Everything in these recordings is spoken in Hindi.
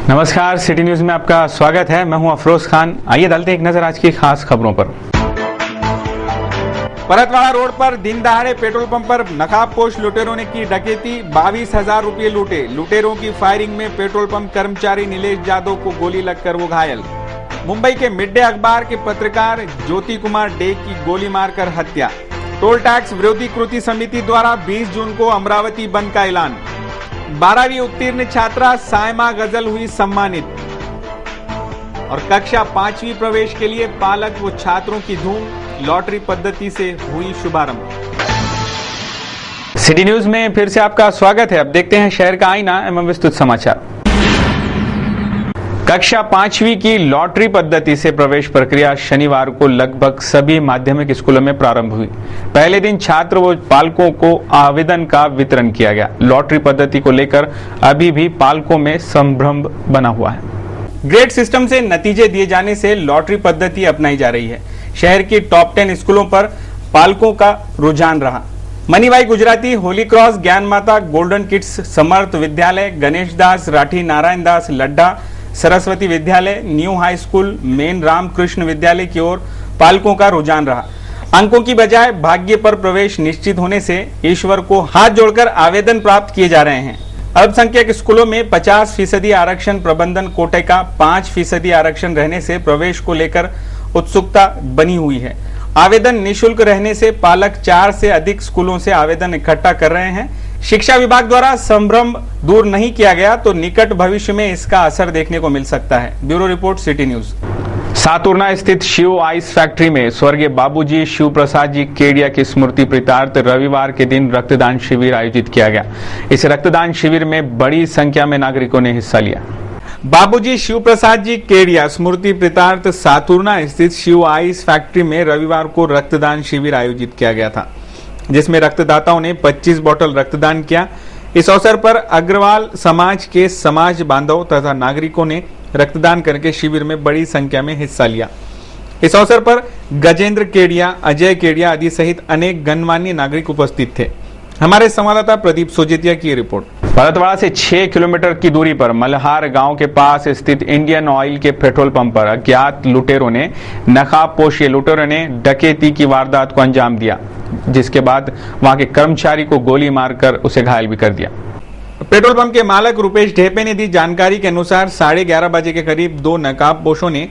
नमस्कार, सिटी न्यूज में आपका स्वागत है। मैं हूं अफरोज खान। आइए डालते हैं एक नजर आज की खास खबरों पर। परतवाड़ा रोड पर दिन दहाड़े पेट्रोल पंप पर नकाबपोश लुटेरों ने की डकैती, 22,000 रुपये लूटे। लुटेरों की फायरिंग में पेट्रोल पंप कर्मचारी नीलेश यादव को गोली लगकर वो घायल। मुंबई के मिड डे अखबार के पत्रकार ज्योति कुमार डे की गोली मारकर हत्या। टोल टैक्स विरोधी कृति समिति द्वारा 20 जून को अमरावती बंद का ऐलान। 12वीं उत्तीर्ण छात्रा सायमा गजल हुई सम्मानित। और कक्षा 5वीं प्रवेश के लिए पालक व छात्रों की धूम, लॉटरी पद्धति से हुई शुभारंभ। सिटी न्यूज में फिर से आपका स्वागत है। अब देखते हैं शहर का आईना एवं विस्तृत समाचार। कक्षा 5वीं की लॉटरी पद्धति से प्रवेश प्रक्रिया शनिवार को लगभग सभी माध्यमिक स्कूलों में प्रारंभ हुई। पहले दिन छात्र व पालकों को आवेदन का वितरण किया गया। लॉटरी पद्धति को लेकर अभी भी पालकों में संभ्रम बना हुआ है। ग्रेड सिस्टम से नतीजे दिए जाने से लॉटरी पद्धति अपनाई जा रही है। शहर की टॉप 10 स्कूलों पर पालकों का रुझान रहा। मनीभाई गुजराती, होली क्रॉस, ज्ञान माता, गोल्डन किड्स, समर्थ विद्यालय, गणेश दास Rathi, Narayan Das Ladda, Saraswati Vidyalaya, new high school, main Ramakrishna Vidyalaya की ओर पालकों का रुझान रहा। अंकों की बजाय भाग्य पर प्रवेश निश्चित होने से ईश्वर को हाथ जोड़कर आवेदन प्राप्त किए जा रहे हैं। अल्पसंख्यक स्कूलों में 50% आरक्षण, प्रबंधन कोटे का 5% आरक्षण रहने से प्रवेश को लेकर उत्सुकता बनी हुई है। आवेदन निःशुल्क रहने से पालक 4 से अधिक स्कूलों से आवेदन इकट्ठा कर रहे हैं। शिक्षा विभाग द्वारा संभ्रम दूर नहीं किया गया तो निकट भविष्य में इसका असर देखने को मिल सकता है। Bureau report, city news. Saturna स्थित शिव आइस फैक्ट्री में स्वर्गीय बाबूजी शिव प्रसाद जी केडिया की स्मृति प्रीतार्थ रविवार के दिन रक्तदान शिविर आयोजित किया गया। इस रक्तदान शिविर में बड़ी संख्या में नागरिकों ने हिस्सा लिया। बाबूजी शिव प्रसाद जी केडिया स्मृति प्रीतार्थ सातुरना स्थित शिव आइस फैक्ट्री में रविवार को रक्तदान शिविर आयोजित किया गया था, जिसमें रक्तदाताओं ने 25 बोतल रक्तदान किया। इस अवसर पर अग्रवाल समाज के समाज बांधव तथा नागरिकों ने रक्तदान करके शिविर में बड़ी संख्या में हिस्सा लिया। इस अवसर पर गजेंद्र केडिया, अजय केडिया आदि सहित अनेक गणमान्य नागरिक उपस्थित थे। हमारे संवाददाता प्रदीप सोजितिया की रिपोर्ट। परतवाड़ा से 6 किलोमीटर की दूरी पर मल्हार गांव के पास स्थित इंडियन ऑयल के पेट्रोल पंप पर अज्ञात लुटेरों ने नकाबपोश लुटेरों ने डकैती की वारदात को अंजाम दिया, जिसके बाद वहां के कर्मचारी को गोली मारकर उसे घायल भी कर दिया। पेट्रोल पंप के मालक रुपेश ढेपे ने दी जानकारी के अनुसार 11:30 बजे के करीब 2 नकाबपोशों ने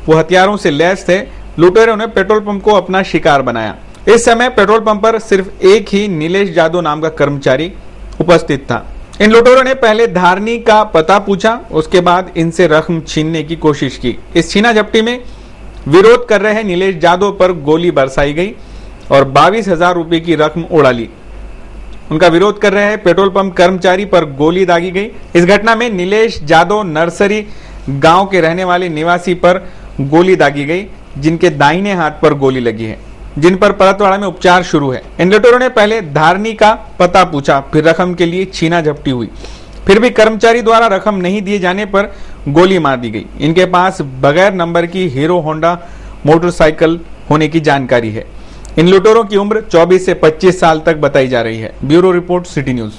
वो हथियारों से लैस थे। लुटेरों ने पेट्रोल पंप को अपना शिकार बनाया। इस समय पेट्रोल पंप पर सिर्फ एक ही नीलेश यादव नाम का कर्मचारी उपस्थित था। इन लुटेरों ने पहले धारनी का पता पूछा, उसके बाद इनसे रकम छीनने की कोशिश की। इस छीना झपटी में विरोध कर रहे नीलेश यादव पर गोली बरसाई गई और 22,000 रुपए की रकम उड़ा ली। उनका विरोध कर रहे पेट्रोल पंप कर्मचारी पर गोली दागी गई। इस घटना में नीलेश यादव नर्सरी गांव के रहने वाले निवासी पर गोली दागी गई, जिनके दाहिने हाथ पर गोली लगी है, जिन पर परतवाड़ा में उपचार शुरू है। इन लुटेरों ने पहले धारनी का पता पूछा, फिर रकम के लिए छीना झपटी हुई। फिर भी कर्मचारी द्वारा रकम नहीं दिए जाने पर गोली मार दी गई। इनके पास बगैर नंबर की हीरो होंडा मोटरसाइकिल होने की जानकारी है। इन लुटेरों की उम्र 24 से 25 साल तक बताई जा रही है। Bureau report, city news.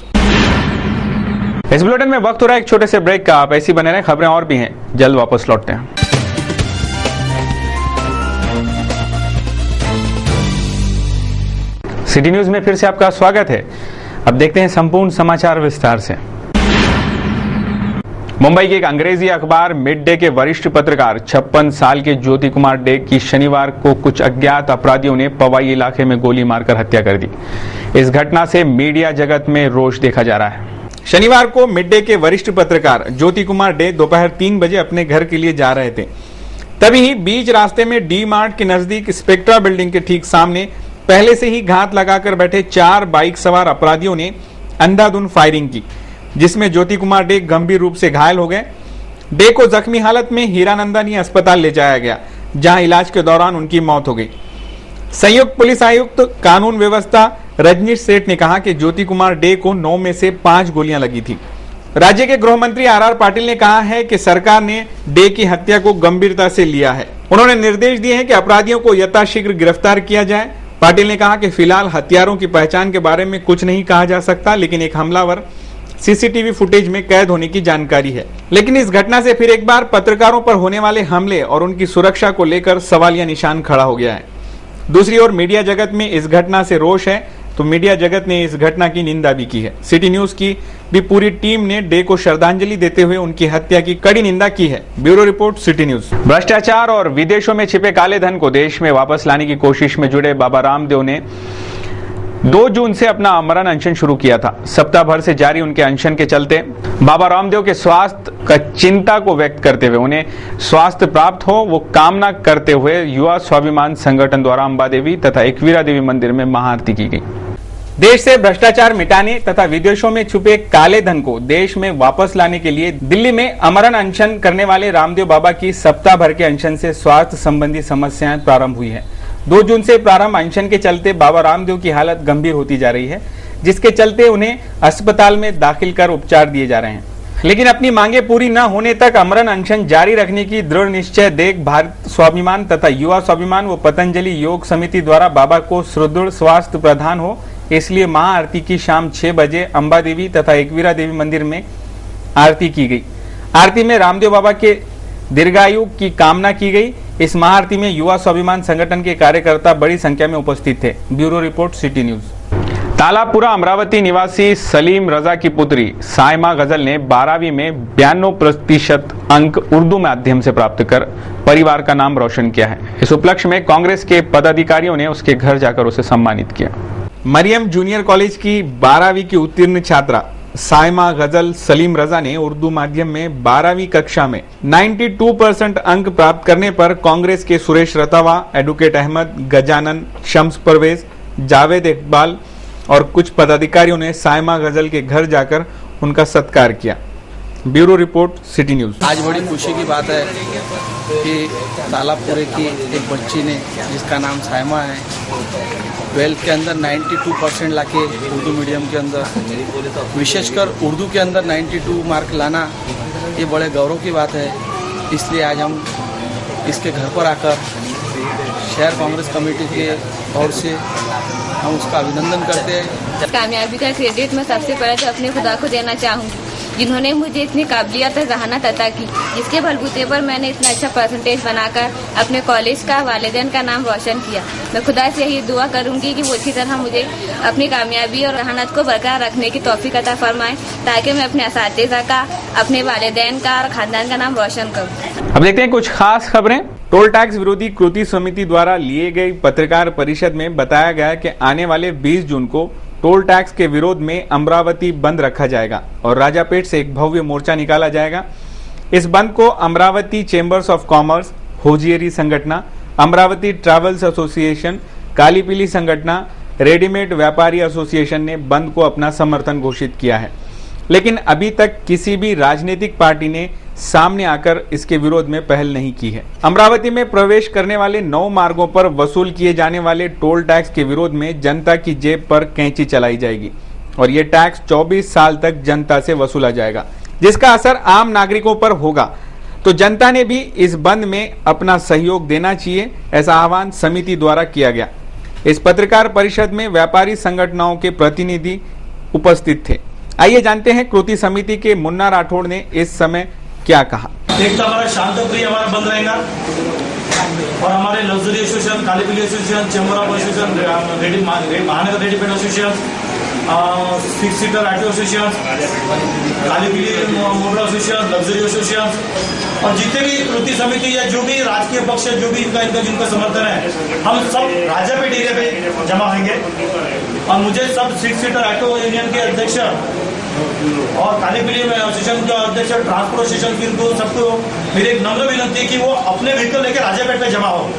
इस बुलेटिन में वक्त हो रहा है एक छोटे से ब्रेक का। आप ऐसी बने रहें, खबरें और भी हैं, जल्द वापस लौटते हैं। सिटी न्यूज में फिर से आपका स्वागत है। अब देखते हैं संपूर्ण समाचार विस्तार से। मुंबई के एक अंग्रेजी अखबार मिड डे के वरिष्ठ पत्रकार 56 साल के ज्योति कुमार डे की शनिवार को कुछ अज्ञात अपराधियों ने पवाई इलाके में गोली मारकर हत्या कर दी। इस घटना से मीडिया जगत में रोष देखा जा रहा है। शनिवार को मिड डे के वरिष्ठ पत्रकार ज्योति कुमार डे दोपहर 3 बजे अपने घर के लिए जा रहे थे। तभी ही बीच रास्ते में डी मार्ट के नजदीक स्पेक्ट्रा बिल्डिंग के ठीक सामने पहले से ही घात लगाकर बैठे 4 बाइक सवार अपराधियों ने अंधाधुंध फायरिंग की, जिसमें ज्योति कुमार डे गंभीर रूप से घायल हो गए। डे को जख्मी हालत में हीरानंदानी अस्पताल ले जाया गया, जहां इलाज के दौरान उनकी मौत हो गई। संयुक्त पुलिस आयुक्त कानून व्यवस्था रजनीश सेठ ने कहा कि ज्योति कुमार डे को 9 में से 5 गोलियां लगी थी। राज्य के गृह मंत्री आर पाटिल ने कहा है कि सरकार ने डे की हत्या को गंभीरता से लिया है। उन्होंने निर्देश दिए हैं कि अपराधियों को यथाशीघ्र गिरफ्तार किया जाए। पाटिल ने कहा कि फिलहाल हत्यारों की पहचान के बारे में कुछ नहीं कहा जा सकता, लेकिन एक हमलावर सीसीटीवी फुटेज में कैद होने की जानकारी है। लेकिन इस घटना से फिर एक बार पत्रकारों पर होने वाले हमले और उनकी सुरक्षा को लेकर सवालिया निशान खड़ा हो गया है। दूसरी ओर मीडिया जगत में इस घटना से रोष है, तो मीडिया जगत ने इस घटना की निंदा भी की है। सिटी न्यूज की भी पूरी टीम ने डे को श्रद्धांजलि देते हुए उनकी हत्या की कड़ी निंदा की है। Bureau report, city news. भ्रष्टाचार और विदेशों में छिपे काले धन को देश में वापस लाने की कोशिश में जुड़े बाबा रामदेव ने 2 जून से अपना आमरण अनशन शुरू किया था। सप्ताह भर से जारी उनके अनशन के चलते बाबा रामदेव के स्वास्थ्य का चिंता को व्यक्त करते हुए उन्हें स्वास्थ्य प्राप्त हो वो कामना करते हुए युवा स्वाभिमान संगठन द्वारा अंबा देवी तथा एकवीरा देवी मंदिर में महाआरती की गई। देश से भ्रष्टाचार मिटाने तथा विदेशों में छुपे काले धन को देश में वापस लाने के लिए दिल्ली में आमरण अनशन करने वाले रामदेव बाबा की सप्ताह भर के अनशन से स्वास्थ्य संबंधी समस्याएं प्रारंभ हुई है। 2 जून से प्रारंभ अनशन के चलते बाबा रामदेव की हालत गंभीर होती जा रही है, जिसके चलते उन्हें अस्पताल में दाखिल कर उपचार दिए जा रहे हैं। लेकिन अपनी मांगे पूरी न होने तक आमरण अनशन जारी रखने की दृढ़ निश्चय देख भारत स्वाभिमान तथा युवा स्वाभिमान व पतंजलि योग समिति द्वारा बाबा को सुदृढ़ स्वास्थ्य प्रदान हो, इसलिए महाआरती की शाम 6 बजे अंबा देवी तथा एकवीरा देवी मंदिर में आरती की गई। आरती में रामदेव बाबा के दीर्घायु की कामना की गई। इस महाआरती में युवा स्वाभिमान संगठन के कार्यकर्ता बड़ी संख्या में उपस्थित थे। Bureau report, city news. Talapura Amravati निवासी सलीम रजा की पुत्री साइमा गजल ने 12वीं में 92% अंक उर्दू माध्यम से प्राप्त कर परिवार का नाम रोशन किया है। इस उपलक्ष्य में कांग्रेस के पदाधिकारियों ने उसके घर जाकर उसे सम्मानित किया। मरियम जूनियर कॉलेज की 12वीं की उत्तीर्ण छात्रा साइमा गजल सलीम रजा ने उर्दू माध्यम में 12वीं कक्षा में 92% अंक प्राप्त करने पर कांग्रेस के सुरेश रतावा, एडवोकेट अहमद, गजानन, शम्स परवेज, जावेद इकबाल और कुछ पदाधिकारियों ने साइमा गजल के घर जाकर उनका सत्कार किया। Bureau report, city news. आज बड़ी खुशी की बात है कि तालापुरे की एक बच्ची ने, जिसका नाम साइमा है, 12th के अंदर 92% लाके उर्दू मीडियम के अंदर, विशेषकर उर्दू के अंदर 92 मार्क लाना, ये बड़े गौरव की बात है। इसलिए आज हम इसके घर पर आकर शहर कांग्रेस कमेटी के ओर से हम उसका अभिनंदन करते हैं। कामयाबी का क्रेडिट मैं सबसे पहले तो अपने खुदा को देना चाहूँगी, जिन्होंने मुझे इतनी काबिलियत और जहानत अता की, जिसके बलबूते पर मैंने इतना अच्छा परसेंटेज बनाकर अपने कॉलेज का, वालिदैन का नाम रोशन किया। मैं खुदा से यही दुआ करूंगी कि वो इसी तरह मुझे अपनी कामयाबी और जहानत को बरकरार रखने की तौफीक अता फरमाएं, ताकि मैं अपने असातिज़ा का, अपने वालिदैन का और खानदान का नाम रोशन करूँ। अब देखते हैं कुछ खास खबरें। टोल टैक्स विरोधी कृति समिति द्वारा लिए गई पत्रकार परिषद में बताया गया कि आने वाले 20 जून को टोल टैक्स के विरोध में अमरावती बंद रखा जाएगा और राजापेट से एक भव्य मोर्चा निकाला जाएगा। इस बंद को Amravati chambers of commerce, hosiery संगठना, अमरावती ट्रैवल्स एसोसिएशन, काली पीली संगठना, रेडीमेड व्यापारी एसोसिएशन ने बंद को अपना समर्थन घोषित किया है। लेकिन अभी तक किसी भी राजनीतिक पार्टी ने सामने आकर इसके विरोध में पहल नहीं की है। अमरावती में प्रवेश करने वाले 9 मार्गों पर वसूल किए जाने वाले टोल टैक्स के विरोध में जनता की जेब पर कैंची चलाई जाएगी और ये टैक्स 24 साल तक जनता से वसूला जाएगा, जिसका असर आम नागरिकों पर होगा। तो जनता ने भी इस बंद में अपना सहयोग देना चाहिए, ऐसा आह्वान समिति द्वारा किया गया। इस पत्रकार परिषद में व्यापारी संगठनों के प्रतिनिधि उपस्थित थे। आइए जानते हैं कृति समिति के मुन्ना राठौड़ ने इस समय क्या कहा। एक तो हमारा शांत प्रिय हमारा बंद रहेगा और हमारे लग्जरी एसोसिएशन, काली पीली एसोसिएशन, चेंबर ऑफ एसोसिएशन, महानगर readymade association, 6 seater auto association, काली पीली मोटर एसोसिएशन, लग्जरी एसोसिएशन और जितने भी कृति समिति या जो भी राजकीय पक्ष है, जो भी इनका जिनका समर्थन है, हम सब राजापेट एरिया पे जमा होंगे। और मुझे सब 6 सीटर ऑटो यूनियन के अध्यक्ष और काली पीली एसोसिएशन के अध्यक्ष, ट्रांसपोर्ट एसोसिएशन की उनको सबको मेरी एक नम्र विनती है कि वो अपने व्हीकल लेकर राजापेट में जमा हो।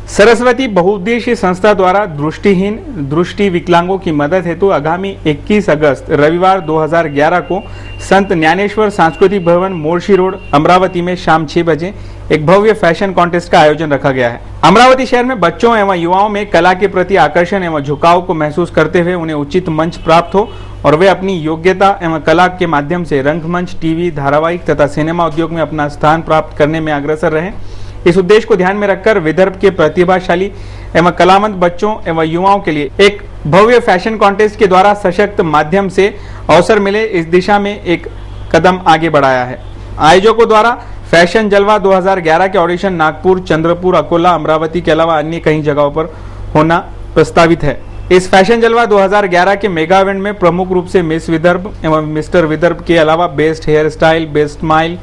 सरस्वती बहुउद्देशीय संस्था द्वारा दृष्टिहीन, दृष्टि विकलांगों की मदद हेतु आगामी 21 अगस्त रविवार 2011 को संत ज्ञानेश्वर सांस्कृतिक भवन, मोर्शी रोड, अमरावती में शाम 6 बजे एक भव्य फैशन कॉन्टेस्ट का आयोजन रखा गया है। अमरावती शहर में बच्चों एवं युवाओं में कला के प्रति आकर्षण एवं झुकाव को महसूस करते हुए उन्हें उचित मंच प्राप्त हो और वे अपनी योग्यता एवं कला के माध्यम से रंगमंच, टीवी, धारावाहिक तथा सिनेमा उद्योग में अपना स्थान प्राप्त करने में अग्रसर रहे। इस उद्देश्य को ध्यान में रखकर विदर्भ के प्रतिभाशाली एवं कलावंत बच्चों एवं युवाओं के लिए एक भव्य फैशन कॉन्टेस्ट के द्वारा सशक्त माध्यम से अवसर मिले, इस दिशा में एक कदम आगे बढ़ाया है। आयोजकों द्वारा फैशन जलवा 2011 के ऑडिशन नागपुर, चंद्रपुर, अकोला, अमरावती के अलावा अन्य कई जगहों पर होना प्रस्तावित है। इस फैशन जलवा 2011 के मेगा इवेंट में प्रमुख रूप से मिस विदर्भ एवं मिस्टर विदर्भ के अलावा best hair style, best smile,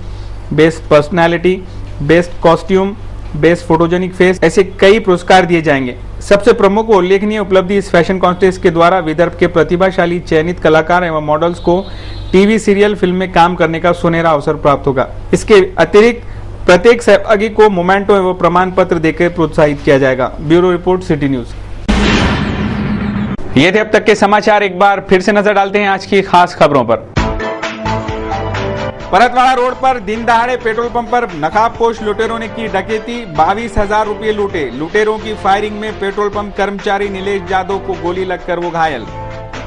best personality, best costume, best photogenic face ऐसे कई पुरस्कार दिए जाएंगे। सबसे प्रमुख व उल्लेखनीय उपलब्धि इस फैशन कॉन्टेस्ट के द्वारा विदर्भ के प्रतिभाशाली चयनित कलाकार एवं मॉडल्स को टीवी सीरियल, फिल्म में काम करने का सुनहरा अवसर प्राप्त होगा। इसके अतिरिक्त प्रत्येक सहभागी को मोमेंटो एवं प्रमाण पत्र देकर प्रोत्साहित किया जाएगा। Bureau report, city news. ये थे अब तक के समाचार। एक बार फिर से नजर डालते हैं आज की खास खबरों पर। परतवाड़ा रोड पर दिन दहाड़े पेट्रोल पंप पर नकाबपोश लुटेरों ने की डकैती, 22,000 रुपये लूटे। लुटेरों की फायरिंग में पेट्रोल पंप कर्मचारी नीलेश यादव को गोली लगकर वो घायल।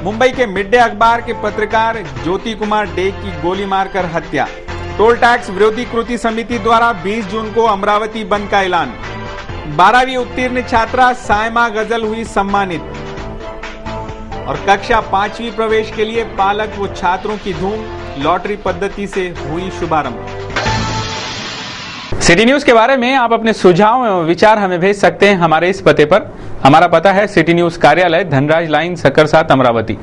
मुंबई के मिड डे अखबार के पत्रकार ज्योति कुमार डे की गोली मारकर हत्या। टोल टैक्स विरोधी कृति समिति द्वारा 20 जून को अमरावती बंद का ऐलान। 12वीं उत्तीर्ण छात्रा सायमा गजल हुई सम्मानित। और कक्षा 5वीं प्रवेश के लिए पालक व छात्रों की धूम, लॉटरी पद्धति से हुई शुभारंभ। सिटी न्यूज के बारे में आप अपने सुझाव एवं विचार हमें भेज सकते हैं हमारे इस पते पर। हमारा पता है सिटी न्यूज कार्यालय, धनराज लाइन, सक्कर 7, अमरावती।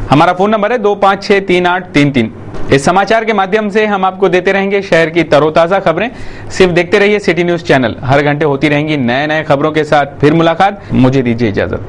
हमारा फोन नंबर है 25638333। इस समाचार के माध्यम से हम आपको देते रहेंगे शहर की तरोताजा खबरें। सिर्फ देखते रहिए सिटी न्यूज चैनल। हर घंटे होती रहेंगी नए नए खबरों के साथ। फिर मुलाकात, मुझे दीजिए इजाजत।